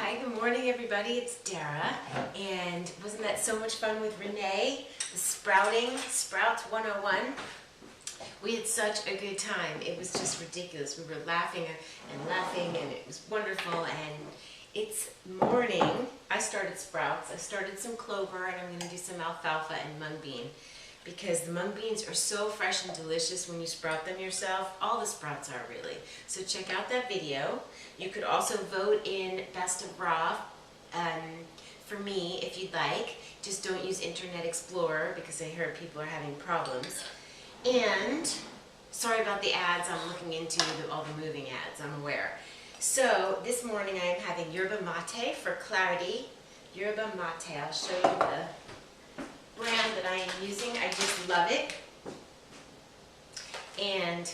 Hi, good morning everybody, it's Dara, and wasn't that so much fun with Renee, the Sprouts 101? We had such a good time. It was just ridiculous. We were laughing and laughing, and it was wonderful. And it's morning. I started sprouts. I started some clover, and I'm going to do some alfalfa and mung bean, because the mung beans are so fresh and delicious when you sprout them yourself. All the sprouts are, really. So check out that video. You could also vote in Best of Raw for me if you'd like. Just don't use Internet Explorer because I heard people are having problems. And sorry about the ads. I'm looking into all the moving ads, I'm aware. So this morning I am having yerba mate for clarity. Yerba mate, I'll show you the brand that I am using. I just love it. And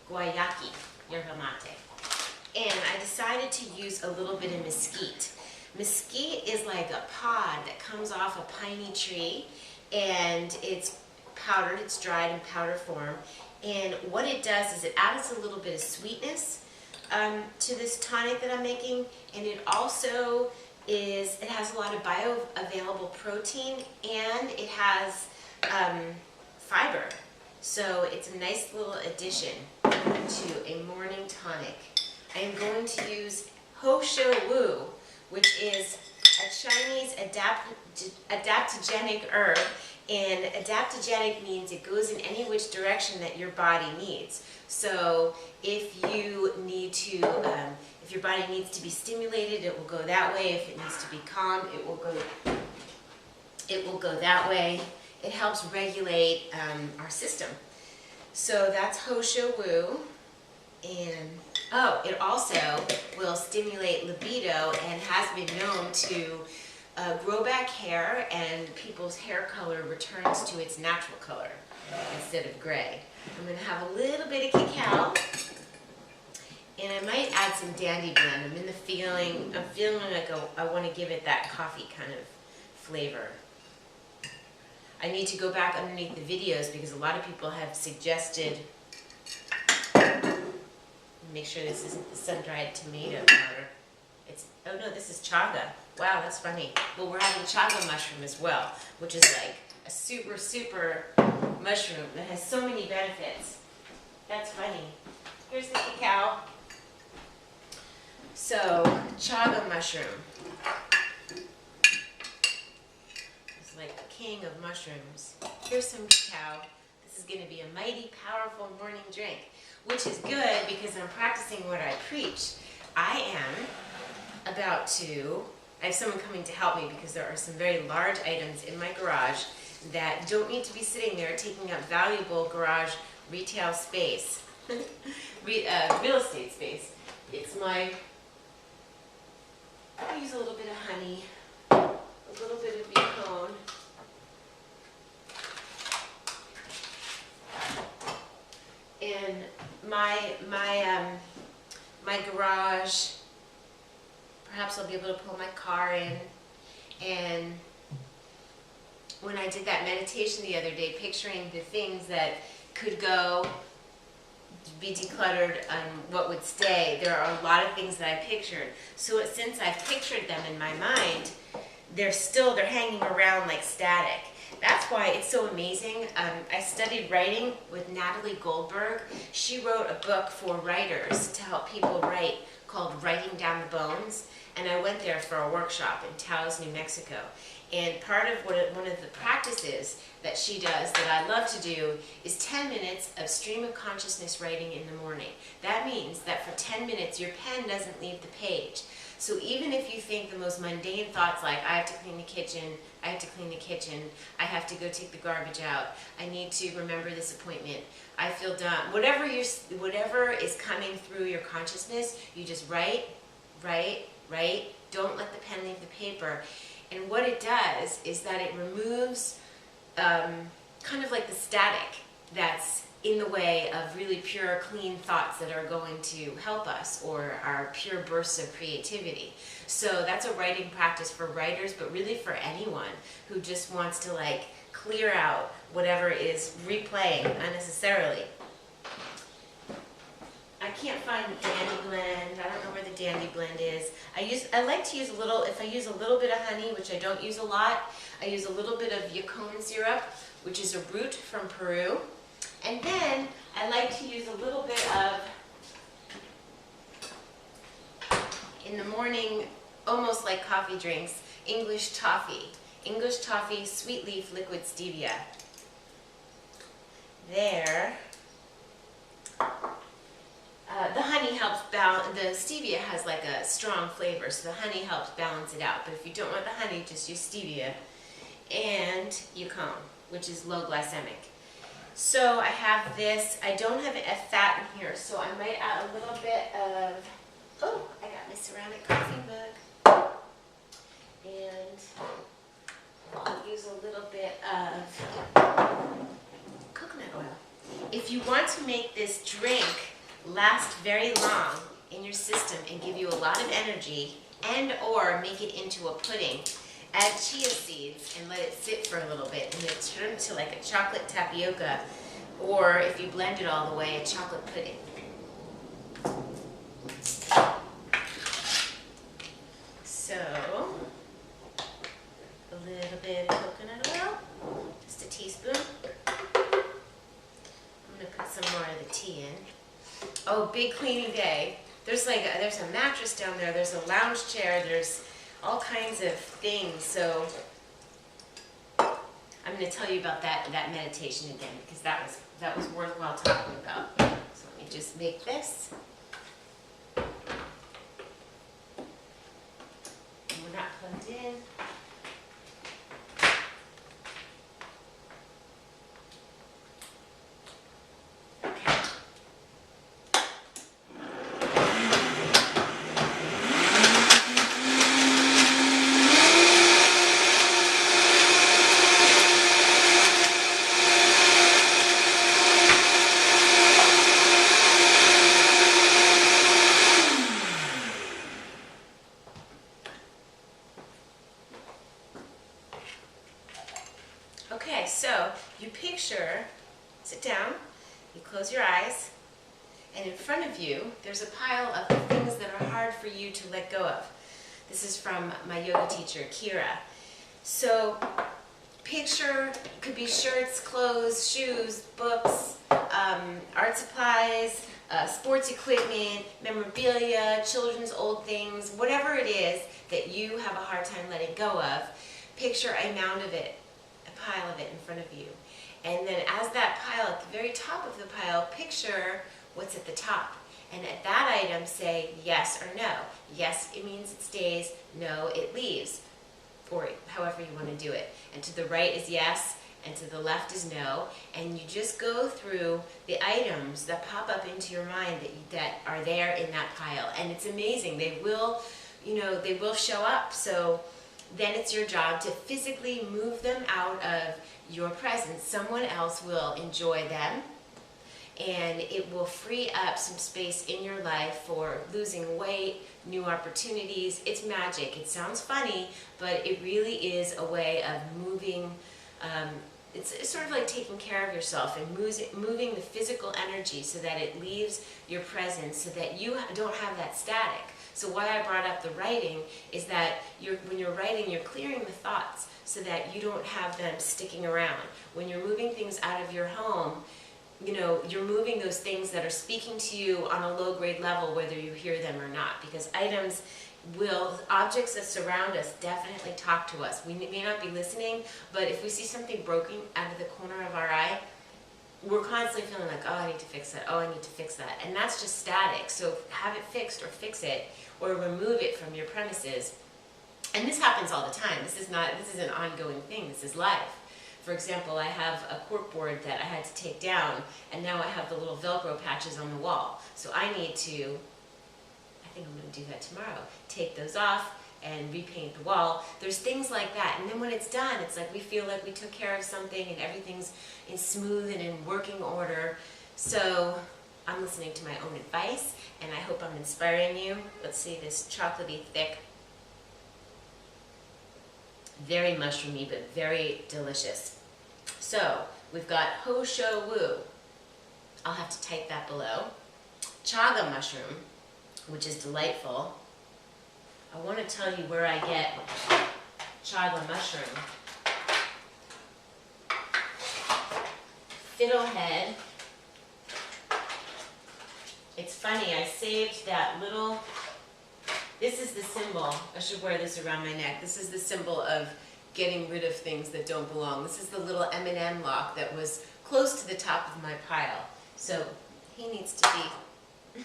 guayaki yerba mate. And I decided to use a little bit of mesquite. Mesquite is like a pod that comes off a piney tree, and it's powdered, it's dried in powder form. And what it does is it adds a little bit of sweetness to this tonic that I'm making, and it also it has a lot of bioavailable protein, and it has fiber. So it's a nice little addition to a morning tonic. I am going to use Ho Shou Wu, which is a Chinese adaptogenic herb. And adaptogenic means it goes in any which direction that your body needs. So if you need to, if your body needs to be stimulated, it will go that way. If it needs to be calm, it will go that way. It helps regulate our system. So that's Ho Shou Wu. And oh, it also will stimulate libido and has been known to grow back hair, and people's hair color returns to its natural color instead of gray. I'm going to have a little bit of cacao, and I might add some dandy blend. I'm feeling like I want to give it that coffee kind of flavor. I need to go back underneath the videos because a lot of people have suggested. Make sure this isn't the sun-dried tomato powder. Oh no, this is chaga. Wow, that's funny. Well, we're having chaga mushroom as well, which is like a super, super mushroom that has so many benefits. That's funny. Here's the cacao. So, chaga mushroom. It's like the king of mushrooms. Here's some cacao. This is going to be a mighty powerful morning drink, which is good because I'm practicing what I preach. I have someone coming to help me because there are some very large items in my garage that don't need to be sitting there taking up valuable garage retail space, real estate space. I use a little bit of honey, a little bit of bacon, and my garage. Perhaps I'll be able to pull my car in. And when I did that meditation the other day, picturing the things that could go, be decluttered and what would stay, there are a lot of things that I pictured. So since I've pictured them in my mind, they're hanging around like static. That's why it's so amazing. I studied writing with Natalie Goldberg. She wrote a book for writers to help people write called Writing Down the Bones. And I went there for a workshop in Taos, New Mexico. And part of one of the practices that she does that I love to do is 10 minutes of stream of consciousness writing in the morning. That means that for 10 minutes your pen doesn't leave the page. So even if you think the most mundane thoughts like, I have to clean the kitchen, I have to clean the kitchen, I have to go take the garbage out, I need to remember this appointment, I feel done, whatever is coming through your consciousness, you just write. Don't let the pen leave the paper. And what it does is that it removes kind of like the static that's in the way of really pure, clean thoughts that are going to help us, or our pure bursts of creativity. So that's a writing practice for writers, but really for anyone who just wants to like clear out whatever is replaying unnecessarily. I can't find the Dandy Blend. I don't know where the Dandy Blend is. I like to use a little, if I use a little bit of honey, which I don't use a lot, I use a little bit of yacon syrup, which is a root from Peru. And then I like to use a little bit of, in the morning, almost like coffee drinks, English toffee. English toffee sweet leaf liquid stevia. There. The honey helps balance, the stevia has like a strong flavor, so the honey helps balance it out. But if you don't want the honey, just use stevia and yacon, which is low glycemic. So I have this, I don't have a fat in here, so I might add a little bit of, oh, I got my ceramic coffee mug. And I'll use a little bit of coconut oil. If you want to make this drink last very long in your system and give you a lot of energy, and or make it into a pudding, add chia seeds and let it sit for a little bit, and it turns into like a chocolate tapioca, or if you blend it all the way, a chocolate pudding. So, a little bit of coconut oil, just a teaspoon. I'm gonna put some more of the tea in. Oh, big cleaning day. There's a mattress down there, there's a lounge chair, there's all kinds of things. So I'm going to tell you about that meditation again, because that was worthwhile talking about. So let me just make this. And we're not plugged in. Okay, so you picture, sit down, you close your eyes, and in front of you, there's a pile of the things that are hard for you to let go of. This is from my yoga teacher, Kira. So picture, could be shirts, clothes, shoes, books, art supplies, sports equipment, memorabilia, children's old things, whatever it is that you have a hard time letting go of. Picture a mound of it, a pile of it in front of you. And then as that pile, at the very top of the pile, picture what's at the top. And at that item say yes or no. Yes, it means it stays. No, it leaves. Or however you want to do it. And to the right is yes, and to the left is no. And you just go through the items that pop up into your mind that are there in that pile. And it's amazing. They will, they will show up. So then it's your job to physically move them out of your presence. Someone else will enjoy them, and it will free up some space in your life for losing weight, new opportunities. It's magic. It sounds funny, but it really is a way of moving. It's sort of like taking care of yourself and moving the physical energy so that it leaves your presence, so that you don't have that static. So why I brought up the writing is that when you're writing, you're clearing the thoughts so that you don't have them sticking around. When you're moving things out of your home, you're moving those things that are speaking to you on a low-grade level, whether you hear them or not, because objects that surround us definitely talk to us. We may not be listening, but if we see something broken out of the corner of our eye, we're constantly feeling like, oh, I need to fix that, oh, I need to fix that. And that's just static. So have it fixed or fix it or remove it from your premises. And this happens all the time. This is an ongoing thing. This is life. For example, I have a corkboard that I had to take down, and now I have the little Velcro patches on the wall. So I need to, I think I'm going to do that tomorrow, take those off and repaint the wall. There's things like that. And then when it's done, it's like we feel like we took care of something and everything's in smooth and in working order. So I'm listening to my own advice, and I hope I'm inspiring you. Let's see, this chocolatey thick, very mushroomy, but very delicious. So we've got Ho Shou Wu. I'll have to type that below. chaga mushroom, which is delightful. I want to tell you where I get chaga mushroom. Fiddlehead. It's funny, I saved that little, this is the symbol, I should wear this around my neck. This is the symbol of getting rid of things that don't belong. This is the little M&M lock that was close to the top of my pile. So he needs to be,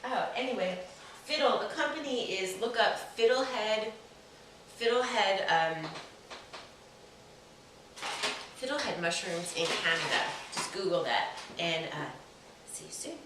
oh, anyway, Fiddle, the company is, look up Fiddlehead mushrooms in Canada. Just Google that, and see you soon.